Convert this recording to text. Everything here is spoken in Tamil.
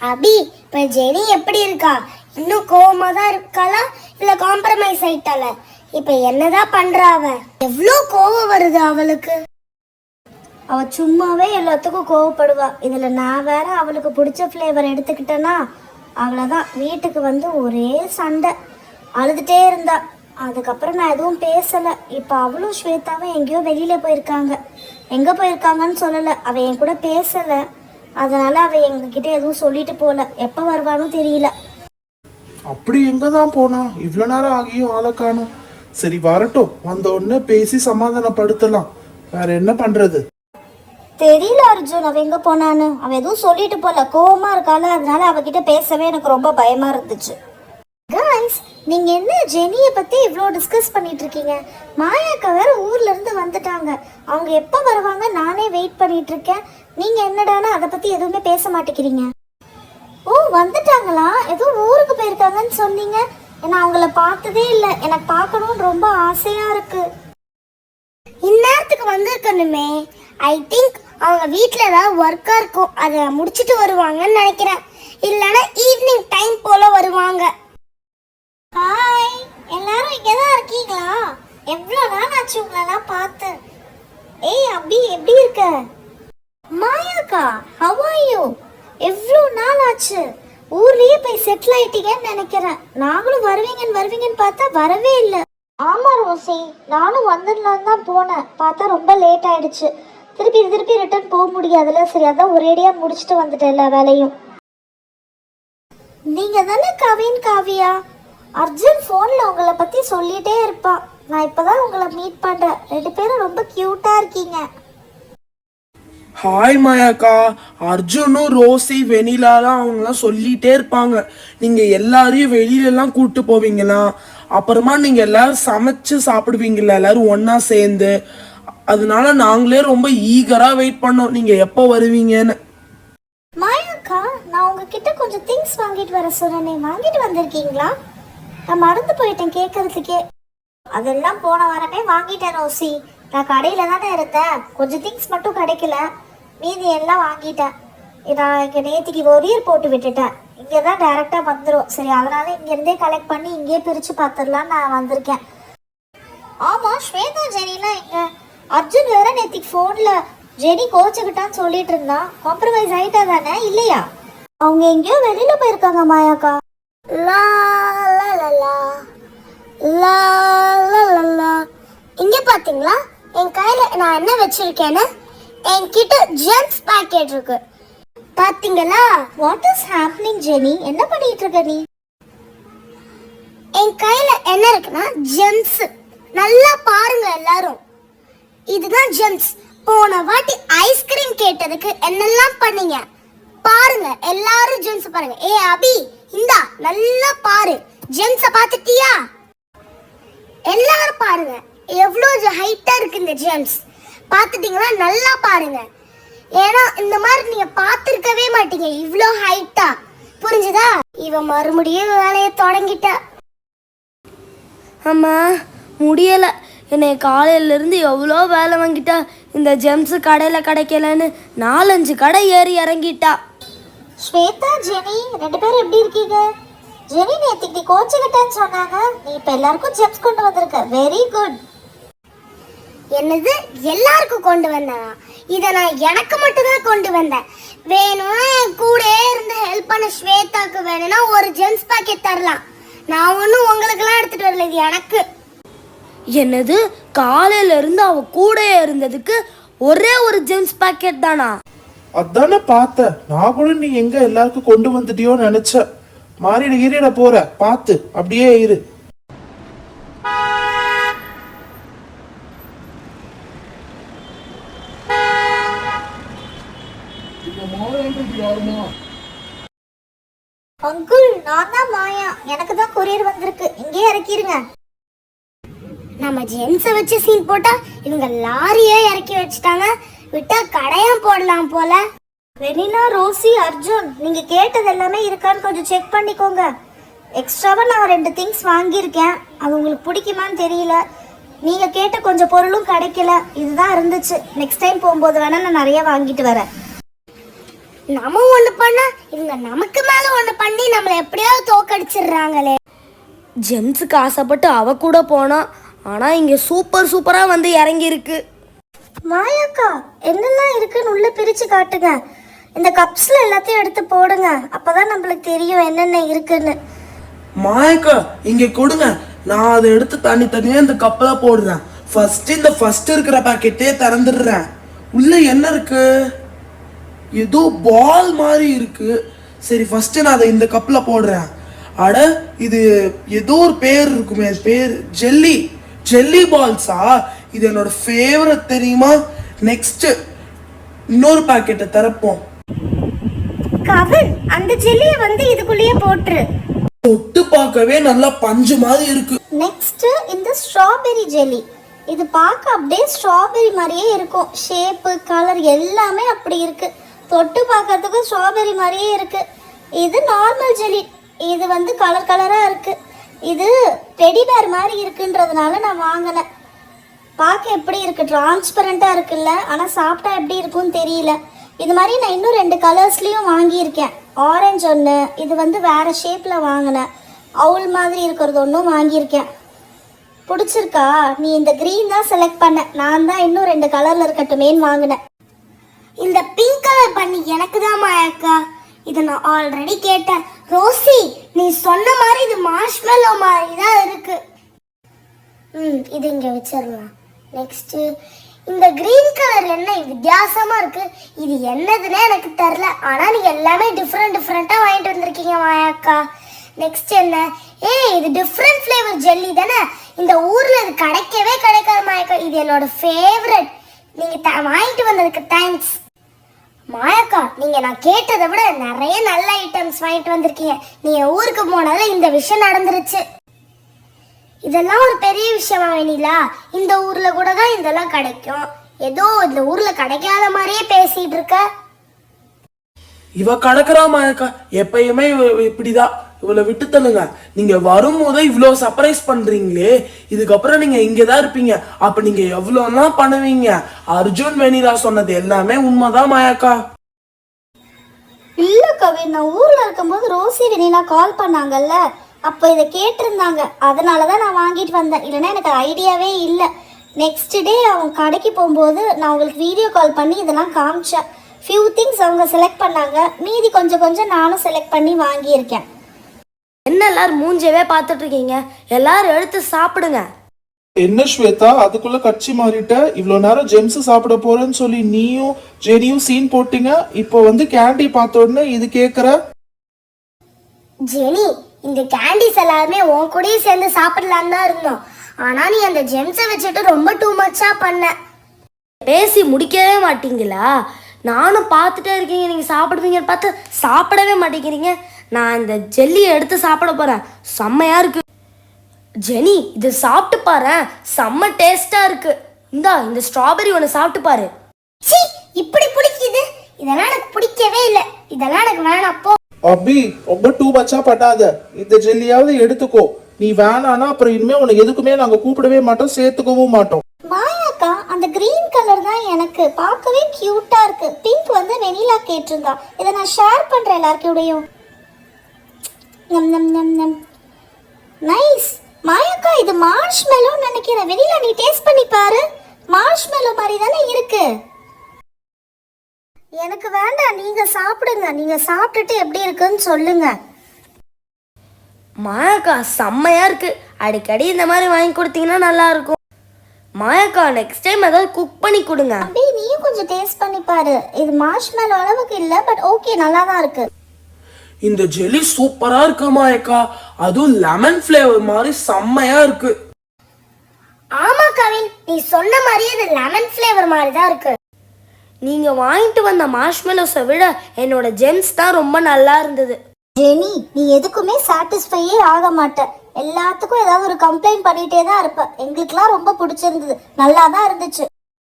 அபி, இப்ப ஜெனி எப்படி இருக்கா? இன்னும் கோவமா தான் இருக்காளா இல்ல காம்ப்ரமைஸ் ஆயிட்டாளா? இப்ப என்னதான் பண்றா அவ? எவ்வளோ கோவம் வருது அவளுக்கு. அவ சும்மாவே எல்லாத்துக்கும் கோவப்படுவா. இதுல நான் வேற அவளுக்கு பிடிச்ச ஃப்ளேவர் எடுத்துக்கிட்டேன்னா அவ்வளோதான். வீட்டுக்கு வந்து ஒரே சண்டை, அழுதுகிட்டே இருந்தா. அதுக்கப்புறம் நான் எதுவும் பேசலை. இப்போ அவளும் ஸ்வேதாவும் எங்கேயோ வெளியில் போயிருக்காங்க. எங்கே போயிருக்காங்கன்னு சொல்லலை. அவள் என் கூட பேசலை. அதனால அவள் எங்ககிட்ட எதுவும் சொல்லிட்டு போகல. எப்போ வருவானோ தெரியல. அப்படி எங்க தான் போனா? இவ்வளோ நேரம் ஆகியும் ஆளை காணோம். சரி வரட்டும், வந்த உடனே பேசி சமாதானப்படுத்தலாம். வேற என்ன பண்றது தெரியல அர்ஜுன், அவ எங்க போனான்னு. அவ எதுவும் சொல்லிட்டு போல, கோவமா இருக்கால. அதனால அவகிட்ட பேசவே எனக்கு ரொம்ப பயமா இருந்துச்சு. கைஸ், நீங்க என்ன ஜெனியை பத்தி இவ்வளோ டிஸ்கஸ் பண்ணிட்டு இருக்கீங்க? மாயாக்கா வேற ஊர்ல இருந்து வந்துட்டாங்க. அவங்க எப்போ வருவாங்க நானே வெயிட் பண்ணிட்டு இருக்கேன். நீங்க என்னடானா அதை பத்தி எதுவுமே பேச மாட்டேங்கிறீங்க. ஓ, வந்துட்டாங்களா? ஏதோ ஊருக்கு போயிருக்காங்கன்னு சொன்னீங்க. நான் அவங்கள பார்த்ததே இல்லை. எனக்கு பார்க்கணும்னு ரொம்ப ஆசையா இருக்கு. இந்நேரத்துக்கு வந்திருக்கணுமே. ஐ திங்க் அவங்க வீட்டில் ஏதாவது ஒர்க்கா இருக்கும், அதை முடிச்சுட்டு வருவாங்கன்னு நினைக்கிறேன். இல்லைன்னா ஈவினிங் டைம் போல வருவாங்க. ஹாய், எல்லாரும் இங்கே தான் இருக்கீங்களா? எவ்வளோ நாள் ஆச்சு உங்களெல்லாம் பார்த்து. ஏய் அபி, எப்படி இருக்க? மாயாக்கா, ஹவ் ஆர் யூ? எவ்வளோ நாள் ஆச்சு. ஊர்லயே போய் செட்டில் ஆயிட்டீங்கன்னு நினைக்கிறேன். நாங்களும் வருவீங்கன்னு பார்த்தா வரவே இல்லை. ஆமா ரோசி, நானும் வந்துடலான்னு தான் போனேன். பார்த்தா ரொம்ப லேட் ஆயிடுச்சு. திருப்பி ரிட்டர்ன் போக முடியாதுல்ல. சரி, அதான் ஒரேடியா முடிச்சுட்டு வந்துட்டேன் எல்லா வேலையும். நீங்க தானே கவின் காவியா? அர்ஜுன் ஃபோன்ல உங்களை பத்தி சொல்லிட்டே இருப்பான். நான் இப்பதான் உங்களை மீட் பண்றேன். 2 பேரும் ரொம்ப கியூட்டா இருக்கீங்க. ஹாய் மாயாக்கா. அர்ஜுனும் ரோசி வெனிலாலாம் அவங்களாம் சொல்லிட்டே இருப்பாங்க. நீங்க எல்லாரையும் வெளியிலலாம் கூப்பிட்டு போவீங்களா, அப்புறமா நீங்க எல்லாரும் சமைச்சு சாப்பிடுவீங்களா எல்லாரும் ஒன்னா சேர்ந்து. அதனால நாங்களே ரொம்ப ஈகரா வெயிட் பண்ணோம் நீங்க எப்போ வருவீங்கன்னு. மாயாக்கா, நான் உங்ககிட்ட கொஞ்சம் திங்ஸ் வாங்கிட்டு வர சொன்னேனே, வாங்கிட்டு வந்திருக்கீங்களா? நான் மறந்து போயிட்டேன் கேட்கறதுக்கே. அதெல்லாம் போன வாரமே வாங்கிட்டேன் ரோசி. நான் கடையில தானே இருந்தேன். கொஞ்சம் திங்ஸ் மட்டும் கிடைக்கல, மீதி எல்லாம் வாங்கிட்டேன். நான் இங்கே நேற்றுக்கு கொரியர் போட்டு விட்டுட்டேன். இங்கே தான் டைரெக்டாக வந்துடும். சரி, அதனால இங்கேருந்தே கலெக்ட் பண்ணி இங்கேயே பிரித்து பார்த்துடலான்னு நான் வந்திருக்கேன். ஆமாம், ஸ்வேதா ஜெனிலாம் எங்க? அர்ஜுன் வேற நேற்றுக்கு ஃபோனில் ஜெனி கோச்சுக்கிட்டான்னு சொல்லிட்டு இருந்தான். காம்ப்ரமைஸ் ஆகிட்டா தானே இல்லையா? அவங்க எங்கேயோ வெளியில் போயிருக்காங்க மாயாக்கா. லா லா லா லா லா லா லா லா. இங்கே பார்த்தீங்களா என் கையில் நான் என்ன வச்சிருக்கேன்னு? என்கிட்ட ஜெம்ஸ் பாக்கெட் இருக்கு, பாத்தீங்களா? What is happening Jenny? என்ன பண்ணிட்டு இருக்க நீ? என் கையில என்ன இருக்குன்னா ஜெம்ஸ். நல்லா பாருங்க எல்லாரும், இதுதான் ஜெம்ஸ். போன வாட்டி ஐஸ்கிரீம் கேட்டதுக்கு என்னெல்லாம் பண்ணீங்க பாருங்க. எல்லாரும் ஜெம்ஸ் பாருங்க. ஏ அபி, இந்தா நல்லா பாரு. ஜெம்ஸ பாத்துட்டியா? எல்லாரும் பாருங்க எவ்வளவு ஹைட்டா இருக்கு இந்த ஜெம்ஸ். பாத்துட்டீங்களா? நல்லா பாருங்க. ஏன்னா இந்த மாதிரி நீங்க பாத்துருக்கவே மாட்டீங்க இவ்வளோ ஹைட்டா. புரிஞ்சுதா? இவ மறுபடியும் வேலையை தொடங்கிட்டா. அம்மா முடியல. என்னை காலையிலேருந்து எவ்வளோ வேலை வாங்கிட்டா. இந்த ஜெம்ஸு கடையில் கிடைக்கலன்னு 4-5 கடை ஏறி இறங்கிட்டா. ஸ்வேதா, ஜெனி 2 பேரும் எப்படி இருக்கீங்க? ஜெனி நேற்றுக்கு கோச்சுக்கிட்டேன்னு சொன்னாங்க. நீ இப்போ எல்லாருக்கும் ஜெம்ஸ் கொண்டு வந்திருக்க. Very good. என்னது எல்லாருக்கும் கொண்டு வந்தேன்? இதை நான் எனக்கு மட்டும்தான் கொண்டு வந்தேன். வேணும்னா என் கூட இருந்து ஹெல்ப் பண்ண ஸ்வேதாக்கு வேணும்னா ஒரு ஜெம்ஸ் பாக்கெட் தரலாம். நான் ஒன்றும் உங்களுக்கெல்லாம் எடுத்துட்டு வரல, இது எனக்கு. என்னது, காலையிலேருந்து அவ கூட இருந்ததுக்கு ஒரே ஒரு ஜெம்ஸ் பாக்கெட் தானா? அதானே பார்த்தேன். நான் கூட நீ எங்க எல்லாருக்கும் கொண்டு வந்துட்டியோன்னு நினைச்சேன். மாறிட போற பார்த்து அப்படியே இரு. அங்குள், நான் தான் மாயா. எனக்கு தான் கொரியர் வந்திருக்கு. இங்கே இறக்கிருங்க. நம்ம ஜென்ஸை வச்சு சீன் போட்டா இவங்க லாரியே இறக்கி வச்சுட்டாங்க. விட்டா கடையாம் போடலாம் போல. வெனிலா, ரோசி, அர்ஜுன், நீங்க கேட்டது எல்லாமே இருக்கான்னு கொஞ்சம் செக் பண்ணிக்கோங்க. எக்ஸ்ட்ராவா நான் 2 திங்ஸ் வாங்கியிருக்கேன். அது உங்களுக்கு பிடிக்குமான்னு தெரியல. நீங்க கேட்ட கொஞ்சம் பொருளும் கிடைக்கல. இதுதான் இருந்துச்சு. நெக்ஸ்ட் டைம் போகும்போது வேணா நான் நிறைய வாங்கிட்டு வரேன். நம்ம ஒண்ணு பண்ணா இவங்க இவங்க நமக்கு மேல ஒண்ணு பண்ணி நம்மள எப்படியாவது தோக்கடிச்சிடுறாங்களே. ஜெம்ஸுக்கு ஆசைப்பட்டு அவ கூட போனா, ஆனா இங்க சூப்பரா வந்து இறங்கி இருக்கு. மாயாக்கா என்னெல்லாம் இருக்குன்னு உள்ள பிரிச்சு காட்டுங்க. இந்த கப்ஸ்ல எல்லாத்தையும் எடுத்து போடுங்க, அப்பதான் நம்மளுக்கு தெரியும் என்னென்ன இருக்குன்னு. மாயக்கா இங்க கொடுங்க, நான் அதை எடுத்து தனித்தனியா இந்த கப்பல போடுறேன். ஃபர்ஸ்ட் இருக்கிற பாக்கெட்டே திறந்துடுறேன். உள்ள என்ன இருக்கு? ஏதோ பால் மாதிரி இருக்கு. சரி ஃபர்ஸ்ட் நான் அதை இந்த கப்ல போடுறேன். அட இது ஏதோ ஒரு பேர் இருக்குமே, அது பேர் ஜெல்லி பால்ஸா? இது என்னோட ஃபேவரட் தெரியுமா? நெக்ஸ்ட் இன்னொரு பாக்கெட்டை திறப்போம். கவின் அந்த ஜெல்லியை வந்து இதுக்குள்ளேயே போட்டுரு. தொட்டு பார்க்கவே நல்லா பஞ்சு மாதிரி இருக்கு. நெக்ஸ்ட் இந்த ஸ்ட்ராபெரி ஜெல்லி. இது பார்க்க அப்படியே ஸ்ட்ராபெரி மாதிரியே இருக்கும். ஷேப்பு கலர் எல்லாமே அப்படி இருக்கு. தொட்டு பார்க்கறதுக்கு ஸ்ட்ராபெரி மாதிரியே இருக்கு. இது நார்மல் ஜெல்லி. இது வந்து கலரா இருக்கு. இது டெடி பேர் மாதிரி இருக்குன்றதுனால நான் வாங்கினேன். பார்க்க எப்படி இருக்கு? டிரான்ஸ்பரண்டா இருக்குல்ல, ஆனால் சாப்பிட்டா எப்படி இருக்கும்னு தெரியல. இது மாதிரி நான் இன்னும் 2 கலர்ஸ்லேயும் வாங்கியிருக்கேன். ஆரஞ்சு ஒன்று, இது வந்து வேறு ஷேப்பில் வாங்கினேன். அவுல் மாதிரி இருக்கிறது ஒன்றும் வாங்கியிருக்கேன். பிடிச்சிருக்கா? நீ இந்த க்ரீன் தான் செலக்ட் பண்ண, நான் தான் இன்னும் 2 கலரில் இருக்கட்டுமேன்னு வாங்கினேன். இந்த பிங்க் கலர் பண்ணி எனக்கு தான் மாயாக்கா. இதை நான் ஆல்ரெடி கேட்டேன். ரோசி நீ சொன்ன மாதிரி இது மார்ஷ்மெல்லோ மாதிரி தான் இருக்கு. இது இங்கே வச்சிடலாம். நெக்ஸ்ட்டு இந்த கிரீன் கலர் என்ன வித்தியாசமா இருக்கு? இது என்னதுன்னே எனக்கு தெரியல. ஆனா நீங்க எல்லாமே டிஃப்ரெண்டா வாங்கிட்டு வந்திருக்கீங்க மாயாக்கா. நெக்ஸ்ட் என்ன? இது டிஃப்ரெண்ட் ஃப்ளேவர் ஜெல்லி தானே? இந்த ஊர்ல இது கிடைக்காது மாயாக்கா. இது என்னோட ஃபேவரட். நீங்க வாங்கிட்டு வந்ததுக்கு தேங்க்ஸ் மாயாக்கா. நீங்க நான் கேட்டதை விட நிறைய நல்ல ஐட்டம்ஸ் வாங்கிட்டு வந்திருக்கீங்க. நீங்க ஊருக்கு போனதுல இந்த விஷயம் நடந்துருச்சு. இதெல்லாம் ஒரு பெரிய விஷயமா வெண்ணிலா? இந்த ஊர்ல கூட தான் இதெல்லாம் கிடைக்கும். ஏதோ இந்த ஊர்ல கிடைக்காத மாதிரியே பேசிட்டு இருக்க. இவ கடக்குறா மாயக்கா, எப்பயுமே இப்படிதான். இவளை விட்டு தள்ளுங்க. நீங்க வரும்போதே இவ்வளோ சர்ப்ரைஸ் பண்றீங்களே, இதுக்கப்புறம் நீங்க இங்கதான் இருப்பீங்க. அப்ப நீங்க எவ்வளோலாம் பண்ணுவீங்க? அர்ஜுன் வெண்ணிலா சொன்னது எல்லாமே உண்மைதான் மாயாக்கா. இல்ல கவின், நான் ஊர்ல இருக்கும்போது ரோசி வெண்ணிலா கால் பண்ணாங்கல்ல, அப்போ இதை கேட்டிருந்தாங்க. அதனால தான் நான் வாங்கிட்டு வந்தேன். இல்லைன்னா எனக்கு ஐடியாவே இல்லை. நெக்ஸ்ட் டே அவங்க கடைக்கு போகும்போது நான் உங்களுக்கு வீடியோ கால் பண்ணி இதெல்லாம் காமிச்சேன். ஃபியூ திங்ஸ் அவங்க செலக்ட் பண்ணாங்க, மீதி கொஞ்சம் நானும் செலக்ட் பண்ணி வாங்கியிருக்கேன். என்ன எல்லாரும் மூஞ்சவே பார்த்துட்டு இருக்கீங்க? எல்லாரும் எடுத்து சாப்பிடுங்க. என்ன ஸ்வேதா அதுக்குள்ள கட்சி மாறிட்ட? இவ்வளவு நேரம் ஜெம்ஸ் சாப்பிட போறேன்னு சொல்லி நீயும் ஜெனியும் சீன் போட்டீங்க. இப்போ வந்து கேண்டி பார்த்த உடனே இது கேக்குற? ஜெனி, இந்த கேண்டிஸ் எல்லாருமே உன் கூடயே சேர்ந்து சாப்பிடலான்னு தான் இருந்தோம். ஆனா நீ அந்த ஜெம்ஸை வச்சுட்டு ரொம்ப டூ மச்சா பண்ண. பேசி முடிக்கவே மாட்டீங்களா? நானும் பார்த்துட்டே இருக்கீங்க, நீங்க சாப்பிடுவீங்கன்னு பார்த்து சாப்பிடவே மாட்டேங்கிறீங்க. நான் இந்த ஜெல்லியை எடுத்து சாப்பிட போறேன். செம்மையா இருக்கு. ஜெனி இது சாப்பிட்டு பாரு, செம்ம டேஸ்டா இருக்கு. இந்த ஸ்ட்ராபெரி ஒன்று சாப்பிட்டு பாரு. சீ, இப்படி பிடிக்குது? இதெல்லாம் எனக்கு பிடிக்கவே இல்லை. இதெல்லாம் எனக்கு வேணாம் போ. அபி ரொம்ப டூ மச்சா பண்ணாத. இந்த ஜெல்லியாவது எடுத்துக்கோ. நீ வேணானா அப்புறம் இனிமே உனக்கு எதுக்குமே நாங்க கூப்பிடவே மாட்டோம், சேர்த்துக்கவும் மாட்டோம். மாயாக்கா அந்த கிரீன் கலர் தான் எனக்கு பார்க்கவே கியூட்டா இருக்கு. பிங்க் வந்து வெனிலா கேட்டிருந்தா. இதை நான் ஷேர் பண்றேன் எல்லாருக்கூடயும். நம் நம் நம் நம். நைஸ். மாயாக்கா இது மார்ஷ்மெலோ நினைக்கிறேன். வெனிலா நீ டேஸ்ட் பண்ணி பாரு. மார்ஷ்மெலோ மாதிரி தானே இருக்கு. எனக்கு வேண்டாம், நீங்க சாப்பிடுங்க. நீங்க சாப்பிட்டுட்டு எப்படி இருக்குன்னு சொல்லுங்க. மாயாக்கா செம்மையா இருக்கு. அடிக்கடி இந்த மாதிரி வாங்கி கொடுத்தீங்கன்னா நல்லா இருக்கும். மாயாக்கா நெக்ஸ்ட் டைம் ஏதாவது குக் பண்ணி கொடுங்க. அப்படியே நீயும் கொஞ்சம் டேஸ்ட் பண்ணி பாரு. இது மார்ஷ்மெலோ அளவுக்கு இல்ல, பட் ஓகே நல்லா தான் இருக்கு. இந்த ஜெல்லி சூப்பரா இருக்கு மாயக்கா. அதுவும் லெமன் ஃப்ளேவர் மாதிரி செம்மையா இருக்கு. ஆமா கவின், நீ சொன்ன மாதிரியே இது லெமன் ஃப்ளேவர் மாதிரி தான் இருக்கு. நீங்க வாங்கிட்டு வந்த மார்ஷ்மெலோஸை விட என்னோட ஜெம்ஸ் தான் ரொம்ப நல்லா இருந்தது. ஜெனி, நீ எதுக்குமே சாட்டிஸ்ஃபையே ஆக மாட்ட. எல்லாத்துக்கும் ஏதாவது ஒரு கம்ப்ளைண்ட் பண்ணிட்டே தான் இருப்ப. எங்களுக்குலாம் ரொம்ப பிடிச்சிருந்தது, நல்லா தான் இருந்துச்சு.